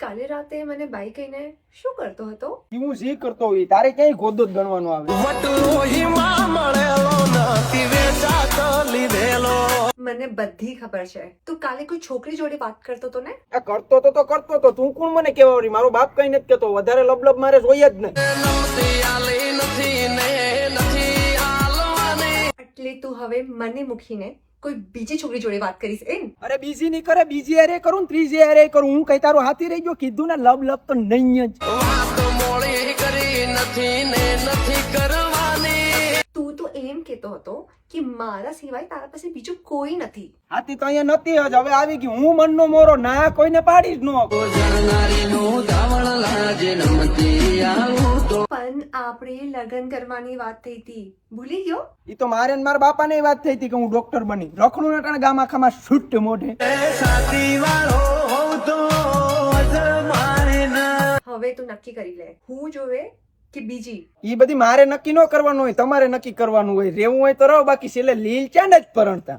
કાલે રાતે મને બાઈ કહીને શું કરતો હતો? હું જે કરતો હોય તારે ક્યાંય ગોદો જ ગણવાનો આવે. મને બધી ખબર છે. તું કાલે કોઈ છોકરી જોડે વાત કરતો હતો ને? આ કરતો તો કરતો તો તું કોણ મને કેવા વળી? મારો બાપ કઈ નથી કેતો. વધારે લબલબ મારે જોઈએ જ નહીં. એટલે તું હવે મને મૂકીને કોઈ બીજી છોકરી જોડે વાત કરીશ એમ? અરે બીજી નહીં કરે, બીજી હારે કરું ને ત્રીજી હારે કરું. હું કઈ તારો હાથી રહી ગયો? કીધું ને લબ તો નહીં જ. તું તો એમ કેતો હતો કે મારા સિવાય તારા પાસે બીજું કોઈ નથી. હાથી તો અહીંયા નથી જ, હવે આવી ગયું. હું મનનો મોરો ના કોઈને પાડી જ ન શકું. પણ આપણે લગ્ન કરવાની વાત થઈ હતી, ભૂલી ગયો? ઈ તો મારે ને મારા બાપા ને વાત થઈ હતી કે હું ડોક્ટર બની રખડું ને ટાણે ગામ આખામાં છૂટ મોઢે. હવે તું નક્કી કરી લે, હું જોવે કે બીજી? ઈ બધી મારે નક્કી ન કરવાનું હોય, તમારે નક્કી કરવાનું હોય. રેવું હોય તો રહો, બાકી છેલ્લે લીલ ચાંદ જ પરણતા.